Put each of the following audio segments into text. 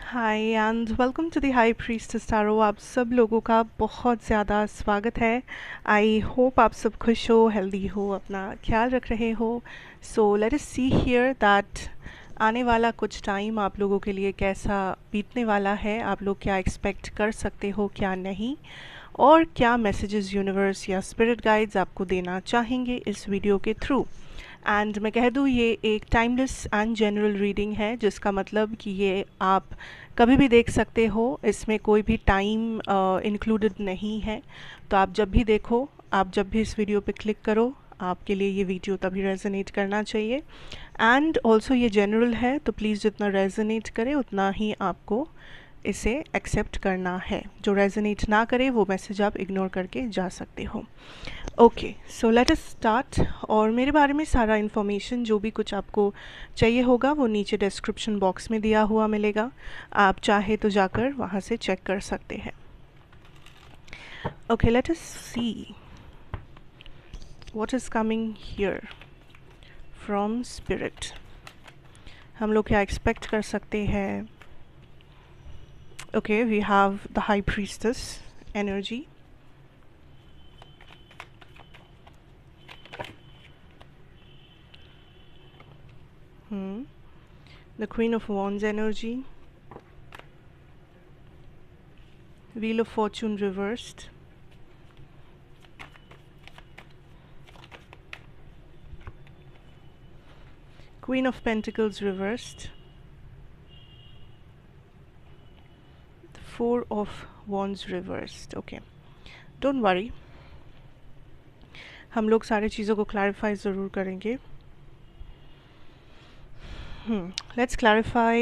Hi and welcome to the high priestess tarot. आप सब लोगों का बहुत ज़्यादा स्वागत है। आई होप आप सब खुश हो, हेल्दी हो, अपना ख्याल रख रहे हो। So let us see here that आने वाला कुछ टाइम आप लोगों के लिए कैसा बीतने वाला है, आप लोग क्या एक्सपेक्ट कर सकते हो, क्या नहीं, और क्या मैसेजेस यूनिवर्स या स्पिरिट गाइड्स आपको देना चाहेंगे इस वीडियो के थ्रू। एंड मैं कह दूँ ये एक टाइमलेस एंड जनरल रीडिंग है, जिसका मतलब कि ये आप कभी भी देख सकते हो, इसमें कोई भी टाइम इंक्लूडेड नहीं है। तो आप जब भी देखो, आप जब भी इस वीडियो पे क्लिक करो, आपके लिए ये वीडियो तभी रेजोनेट करना चाहिए। एंड ऑल्सो ये जनरल है, तो प्लीज़ जितना रेजोनेट करे उतना ही आपको इसे एक्सेप्ट करना है। जो रेजोनेट ना करे वो मैसेज आप इग्नोर करके जा सकते हो। Okay, so let us start. और मेरे बारे में सारा इन्फॉर्मेशन जो भी कुछ आपको चाहिए होगा वो नीचे डिस्क्रिप्शन बॉक्स में दिया हुआ मिलेगा, आप चाहे तो जाकर वहाँ से चेक कर सकते हैं। Okay, let us see what is coming here from spirit. हम लोग क्या एक्सपेक्ट कर सकते हैं। Okay, we have the high priestess energy, the Queen of Wands energy, Wheel of Fortune reversed, Queen of Pentacles reversed, the Four of Wands reversed. Okay, don't worry, हम लोग सारी चीज़ों को क्लैरिफाई ज़रूर करेंगे। Let's clarify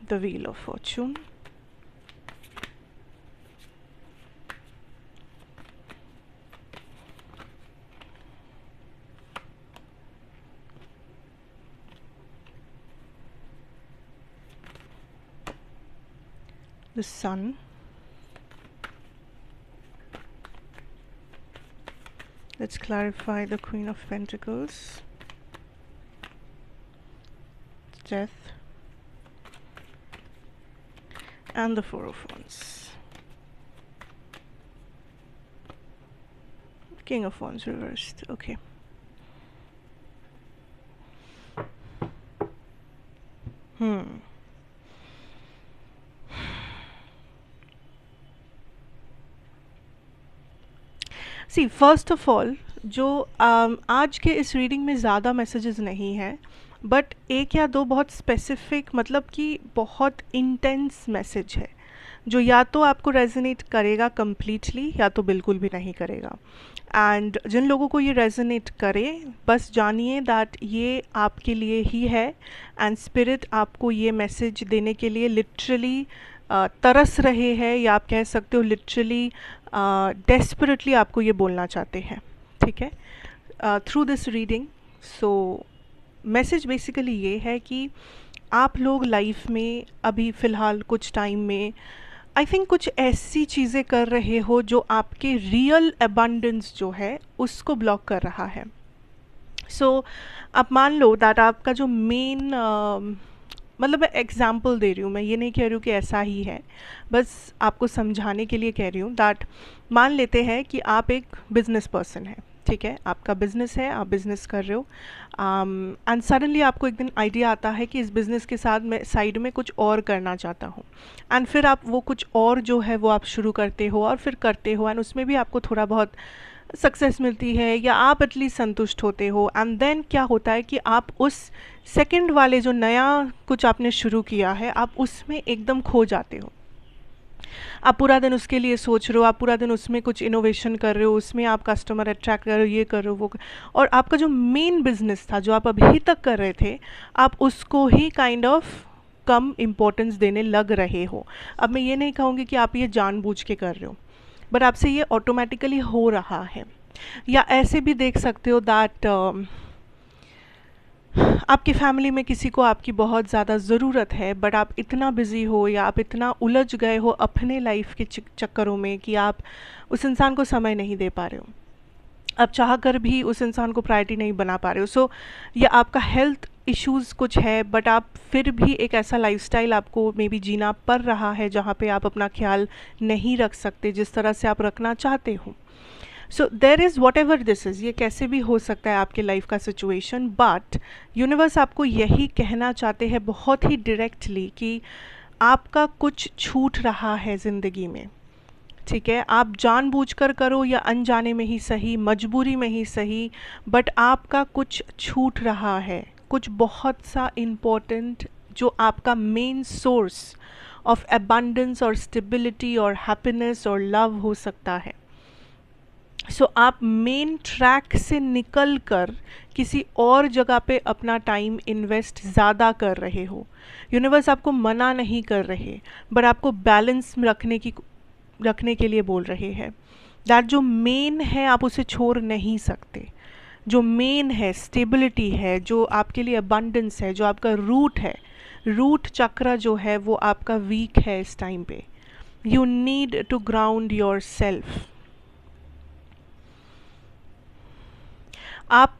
the Wheel of Fortune. The Sun. Let's clarify the Queen of Pentacles. Death. And the Four of Wands. King of Wands reversed. Okay. See first of all, जो आज के इस रीडिंग में ज़्यादा messages नहीं हैं, but एक या दो बहुत स्पेसिफिक, मतलब कि बहुत इंटेंस मैसेज है, जो या तो आपको रेजोनेट करेगा कम्प्लीटली या तो बिल्कुल भी नहीं करेगा। एंड जिन लोगों को ये रेजोनेट करे, बस जानिए दैट ये आपके लिए ही है। एंड स्पिरिट आपको ये मैसेज देने के लिए लिटरली तरस रहे हैं, या आप कह सकते हो लिटरली डेस्परेटली आपको ये बोलना चाहते हैं, ठीक है, through this reading. So message basically ये है कि आप लोग लाइफ में अभी फ़िलहाल कुछ टाइम में आई थिंक कुछ ऐसी चीज़ें कर रहे हो जो आपके रियल अबंडेंस जो है उसको ब्लॉक कर रहा है। सो आप मान लो दैट आपका जो मेन मतलब मैं एग्ज़ाम्पल दे रही हूँ, मैं ये नहीं कह रही हूँ कि ऐसा ही है, बस आपको समझाने के लिए कह रही हूँ दैट मान लेते हैं कि आप एक बिज़नेस पर्सन है, ठीक है, आपका बिज़नेस है, आप बिज़नेस कर रहे हो, एंड सडनली आपको एक दिन आइडिया आता है कि इस बिज़नेस के साथ मैं साइड में कुछ और करना चाहता हूँ। एंड फिर आप वो कुछ और जो है वो आप शुरू करते हो और फिर करते हो, एंड उसमें भी आपको थोड़ा बहुत सक्सेस मिलती है या आप एटलीस्ट संतुष्ट होते हो। एंड देन क्या होता है कि आप उस सेकंड वाले जो नया कुछ आपने शुरू किया है, आप उसमें एकदम खो जाते हो। आप पूरा दिन उसके लिए सोच रहे हो, आप पूरा दिन उसमें कुछ इनोवेशन कर रहे हो, उसमें आप कस्टमर अट्रैक्ट कर रहे हो, ये कर रहे हो, वो और आपका जो मेन बिजनेस था जो आप अभी तक कर रहे थे, आप उसको ही काइंड ऑफ कम इम्पोर्टेंस देने लग रहे हो। अब मैं ये नहीं कहूँगी कि आप ये जानबूझ के कर रहे हो, बट आपसे ये ऑटोमेटिकली हो रहा है। या ऐसे भी देख सकते हो दैट आपकी फैमिली में किसी को आपकी बहुत ज़्यादा ज़रूरत है, बट आप इतना बिज़ी हो या आप इतना उलझ गए हो अपने लाइफ के चक्करों में कि आप उस इंसान को समय नहीं दे पा रहे हो, आप चाह कर भी उस इंसान को प्रायोरिटी नहीं बना पा रहे हो। सो या आपका हेल्थ इश्यूज़ कुछ है, बट आप फिर भी एक ऐसा लाइफस्टाइल आपको मे बी जीना पड़ रहा है जहाँ पे आप अपना ख्याल नहीं रख सकते जिस तरह से आप रखना चाहते हो। So there is whatever this is, ये कैसे भी हो सकता है आपके लाइफ का सिचुएशन, बट यूनिवर्स आपको यही कहना चाहते हैं बहुत ही डायरेक्टली कि आपका कुछ छूट रहा है ज़िंदगी में। ठीक है, आप जानबूझकर करो या अनजाने में ही सही, मजबूरी में ही सही, बट आपका कुछ छूट रहा है, कुछ बहुत सा इम्पोर्टेंट जो आपका मेन सोर्स ऑफ एबंडेंस और स्टेबिलिटी और हैप्पीनेस और लव हो सकता है। सो आप मेन ट्रैक से निकल कर किसी और जगह पे अपना टाइम इन्वेस्ट ज़्यादा कर रहे हो। यूनिवर्स आपको मना नहीं कर रहे, बट आपको बैलेंस रखने के लिए बोल रहे हैं। दैट जो मेन है आप उसे छोड़ नहीं सकते। जो मेन है, स्टेबिलिटी है, जो आपके लिए अबंडेंस है, जो आपका रूट है, रूट चक्र जो है वो आपका वीक है इस टाइम पे। You need to ground yourself. आप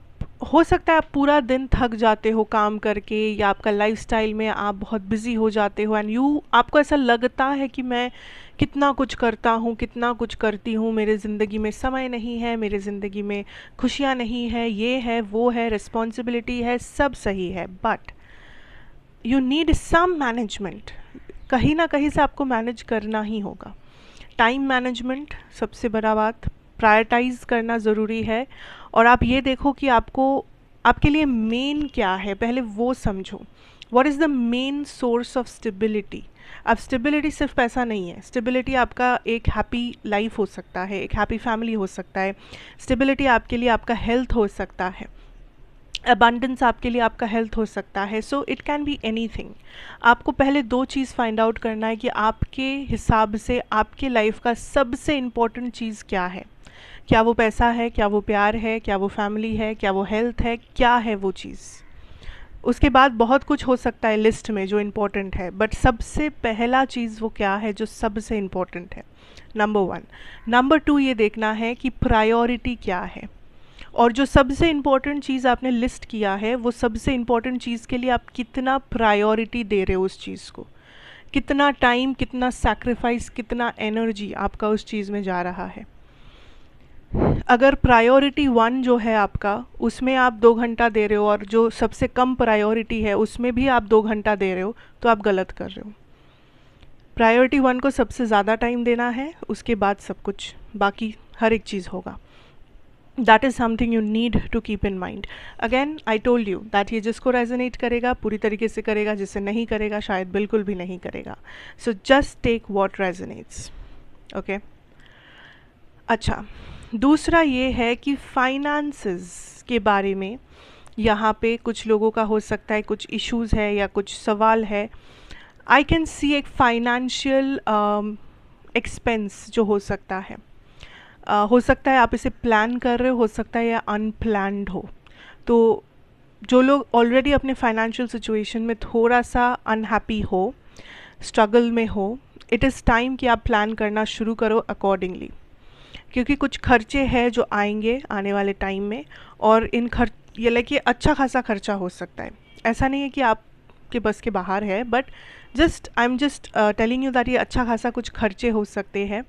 हो सकता है आप पूरा दिन थक जाते हो काम करके, या आपका लाइफस्टाइल में आप बहुत बिजी हो जाते हो एंड आपको ऐसा लगता है कि मैं कितना कुछ करता हूँ, कितना कुछ करती हूँ, मेरे ज़िंदगी में समय नहीं है, मेरे ज़िंदगी में खुशियाँ नहीं है, ये है वो है, रिस्पॉन्सिबिलिटी है, सब सही है, but you need some management. कहीं ना कहीं से आपको मैनेज करना ही होगा। टाइम मैनेजमेंट सबसे बड़ा बात, प्रायोरिटाइज करना ज़रूरी है। और आप ये देखो कि आपको आपके लिए मेन क्या है, पहले वो समझो। What is the main source of stability. अब स्टेबिलिटी सिर्फ पैसा नहीं है, स्टेबिलिटी आपका एक हैप्पी लाइफ हो सकता है, एक हैप्पी फैमिली हो सकता है, स्टेबिलिटी आपके लिए आपका हेल्थ हो सकता है, अबंडेंस आपके लिए आपका हेल्थ हो सकता है। So it can be anything. आपको पहले दो चीज़ फाइंड आउट करना है कि आपके हिसाब से आपके लाइफ का सबसे इम्पोर्टेंट चीज़ क्या है। क्या वो पैसा है, क्या वो प्यार है, क्या वो फैमिली है, क्या वो हेल्थ है, क्या है वो चीज़। उसके बाद बहुत कुछ हो सकता है लिस्ट में जो इम्पोर्टेंट है, बट सबसे पहला चीज़ वो क्या है जो सबसे इम्पोर्टेंट है, नंबर 1। नंबर 2 ये देखना है कि प्रायोरिटी क्या है, और जो सबसे इम्पोर्टेंट चीज़ आपने लिस्ट किया है वो सबसे इम्पोर्टेंट चीज़ के लिए आप कितना प्रायोरिटी दे रहे हो उस चीज़ को, कितना टाइम, कितना सैक्रिफाइस, कितना एनर्जी आपका उस चीज़ में जा रहा है। अगर प्रायोरिटी 1 जो है आपका, उसमें आप 2 घंटा दे रहे हो और जो सबसे कम प्रायोरिटी है उसमें भी आप 2 घंटा दे रहे हो, तो आप गलत कर रहे हो। प्रायोरिटी 1 को सबसे ज़्यादा टाइम देना है, उसके बाद सब कुछ बाकी हर एक चीज़ होगा। That is something you need to keep in mind. Again I told you that ये जिसको रेजोनेट करेगा पूरी तरीके से करेगा, जिससे नहीं करेगा शायद बिल्कुल भी नहीं करेगा। So just take what resonates. Okay, अच्छा, दूसरा ये है कि फाइनेंसेस के बारे में यहाँ पे कुछ लोगों का हो सकता है कुछ इश्यूज़ है या कुछ सवाल है। आई कैन सी एक फाइनेंशियल एक्सपेंस जो हो सकता है। हो सकता है आप इसे प्लान कर रहे हो सकता है या अनप्लान्ड हो। तो जो लोग ऑलरेडी अपने फाइनेंशियल सिचुएशन में थोड़ा सा अनहैप्पी हो, स्ट्रगल में हो, इट इज़ टाइम कि आप प्लान करना शुरू करो अकॉर्डिंगली, क्योंकि कुछ खर्चे हैं जो आएंगे आने वाले टाइम में, और इन ये लेके अच्छा खासा खर्चा हो सकता है। ऐसा नहीं है कि आपके बस के बाहर है, but I am just telling you that ये अच्छा खासा कुछ खर्चे हो सकते हैं।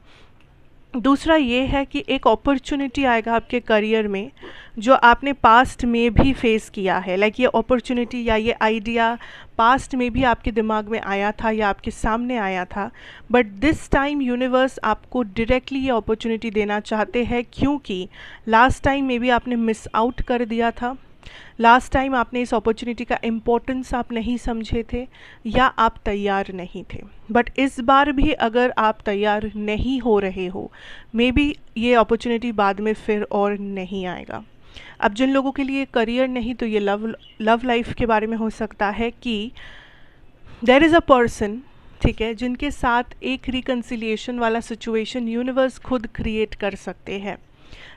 दूसरा ये है कि एक अपॉर्चुनिटी आएगा आपके करियर में जो आपने पास्ट में भी फेस किया है। लाइक ये अपॉर्चुनिटी या ये आइडिया पास्ट में भी आपके दिमाग में आया था या आपके सामने आया था, बट दिस टाइम यूनिवर्स आपको डायरेक्टली ये अपॉर्चुनिटी देना चाहते हैं, क्योंकि लास्ट टाइम में भी आपने मिस आउट कर दिया था। लास्ट टाइम आपने इस अपॉर्चुनिटी का इम्पोर्टेंस आप नहीं समझे थे या आप तैयार नहीं थे, बट इस बार भी अगर आप तैयार नहीं हो रहे हो, मे बी ये अपॉर्चुनिटी बाद में फिर और नहीं आएगा। अब जिन लोगों के लिए करियर नहीं, तो ये लव लाइफ के बारे में हो सकता है कि देयर इज़ अ पर्सन, ठीक है, जिनके साथ एक रिकन्सिलिएशन वाला सिचुएशन यूनिवर्स खुद क्रिएट कर सकते हैं।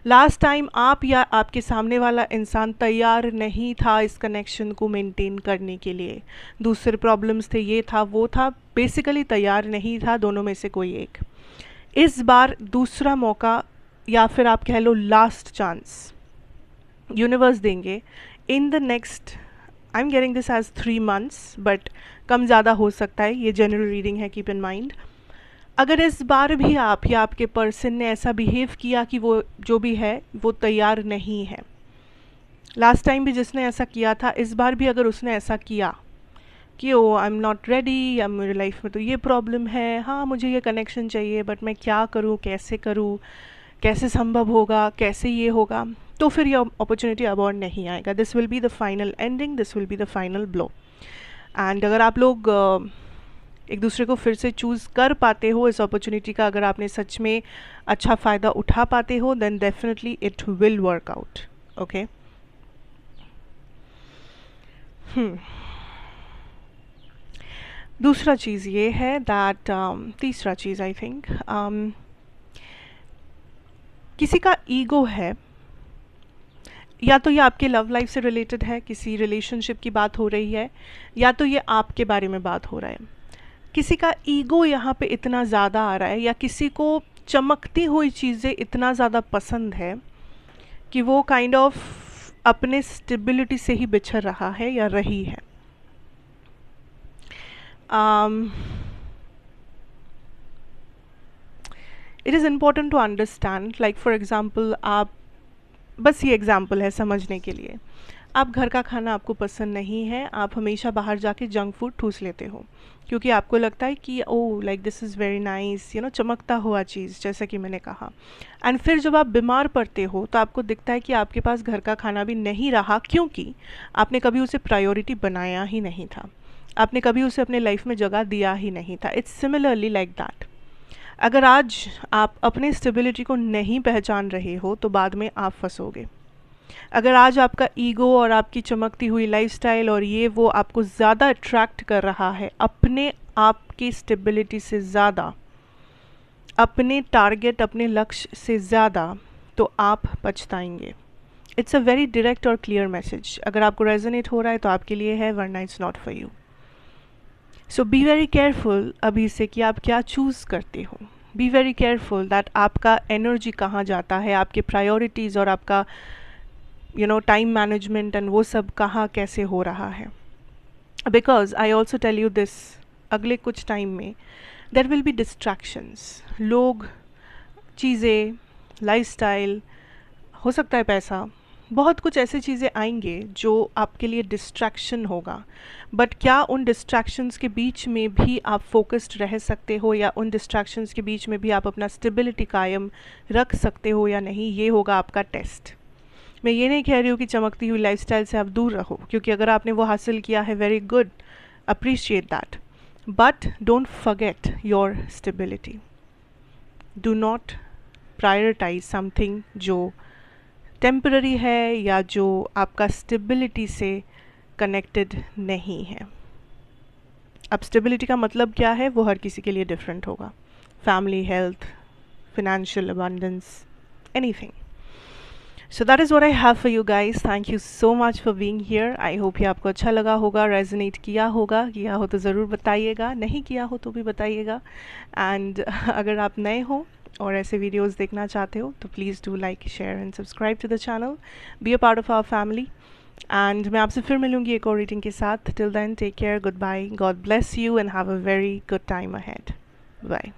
लास्ट टाइम आप या आपके सामने वाला इंसान तैयार नहीं था इस कनेक्शन को मेंटेन करने के लिए। दूसरे प्रॉब्लम्स थे, ये था वो था, बेसिकली तैयार नहीं था, दोनों में से कोई एक। इस बार दूसरा मौका या फिर आप कह लो लास्ट चांस यूनिवर्स देंगे in the next I am getting this as 3 months, but कम ज़्यादा हो सकता है, ये जनरल रीडिंग है, कीप इन माइंड। अगर इस बार भी आप या आपके पर्सन ने ऐसा बिहेव किया कि वो जो भी है वो तैयार नहीं है, लास्ट टाइम भी जिसने ऐसा किया था, इस बार भी अगर उसने ऐसा किया कि ओ आई एम नॉट रेडी, या मेरी लाइफ में तो ये प्रॉब्लम है, हाँ मुझे ये कनेक्शन चाहिए बट मैं क्या करूँ, कैसे संभव होगा, कैसे ये होगा, तो फिर ये अपॉर्चुनिटी अब और नहीं आएगा। This will be the final ending, this will be the final blow. And अगर आप लोग एक दूसरे को फिर से चूज़ कर पाते हो इस अपॉर्चुनिटी का, अगर आपने सच में अच्छा फ़ायदा उठा पाते हो, then definitely it will work out. Okay, दूसरा चीज़ ये है दैट तीसरा चीज़ आई थिंक किसी का ईगो है, या तो ये आपके लव लाइफ से रिलेटेड है, किसी रिलेशनशिप की बात हो रही है, या तो ये आपके बारे में बात हो रहा है। किसी का ईगो यहाँ पे इतना ज़्यादा आ रहा है, या किसी को चमकती हुई चीज़ें इतना ज़्यादा पसंद है कि वो काइंड ऑफ अपने स्टेबिलिटी से ही बिछड़ रहा है या रही है। It is important to understand, like for example, आप, बस ये एग्ज़ाम्पल है समझने के लिए, आप घर का खाना आपको पसंद नहीं है, आप हमेशा बाहर जाके जंक फूड ठूस लेते हो क्योंकि आपको लगता है कि oh like this is very nice, you know, चमकता हुआ चीज़, जैसा कि मैंने कहा। एंड फिर जब आप बीमार पड़ते हो तो आपको दिखता है कि आपके पास घर का खाना भी नहीं रहा, क्योंकि आपने कभी उसे प्रायोरिटी बनाया ही नहीं था, आपने कभी उसे अपने लाइफ में जगह दिया ही नहीं था। It's similarly like that. अगर आज आप अपने स्टेबिलिटी को नहीं पहचान रहे हो तो बाद में आप फंसोगे। अगर आज आपका ईगो और आपकी चमकती हुई लाइफस्टाइल और ये वो आपको ज़्यादा अट्रैक्ट कर रहा है अपने आप की स्टेबिलिटी से ज़्यादा, अपने टारगेट, अपने लक्ष्य से ज़्यादा, तो आप पछताएंगे। इट्स अ वेरी डायरेक्ट और क्लियर मैसेज। अगर आपको रेजोनेट हो रहा है तो आपके लिए है, वरना it's not for you. So be very careful अभी से कि आप क्या चूज़ करते हो। बी वेरी केयरफुल दैट आपका एनर्जी कहाँ जाता है, आपके प्रायोरिटीज़ और आपका टाइम मैनेजमेंट एंड वो सब कहाँ कैसे हो रहा है। Because I also tell you this, अगले कुछ टाइम में देर विल बी डिस्ट्रैक्शंस, लोग, चीज़ें, लाइफस्टाइल, हो सकता है पैसा, बहुत कुछ ऐसे चीज़ें आएंगे जो आपके लिए डिस्ट्रैक्शन होगा। बट क्या उन डिस्ट्रैक्शंस के बीच में भी आप फोकस्ड रह सकते हो, या उन डिस्ट्रैक्शंस के बीच में भी आप अपना स्टेबिलिटी कायम रख सकते हो या नहीं, ये होगा आपका टेस्ट। मैं ये नहीं कह रही हूँ कि चमकती हुई लाइफस्टाइल से आप दूर रहो, क्योंकि अगर आपने वो हासिल किया है, very good, appreciate that, but don't forget your stability. Do not prioritise something जो टेम्पररी है या जो आपका स्टेबिलिटी से कनेक्टेड नहीं है। अब स्टेबिलिटी का मतलब क्या है वो हर किसी के लिए डिफरेंट होगा, family, health, financial abundance, anything. So that is what I have for you guys. Thank you so much for being here. I hope ये आपको अच्छा लगा होगा, रेजोनेट किया होगा, किया हो तो ज़रूर बताइएगा, नहीं किया हो तो भी बताइएगा। एंड अगर आप नए हो और ऐसे वीडियोस देखना चाहते हो तो please do like, share and subscribe to the channel, be a part of our family. And मैं आपसे फिर मिलूंगी एक और रीडिंग के साथ। Till then take care, good bye, God bless you and have a very good time ahead. Bye.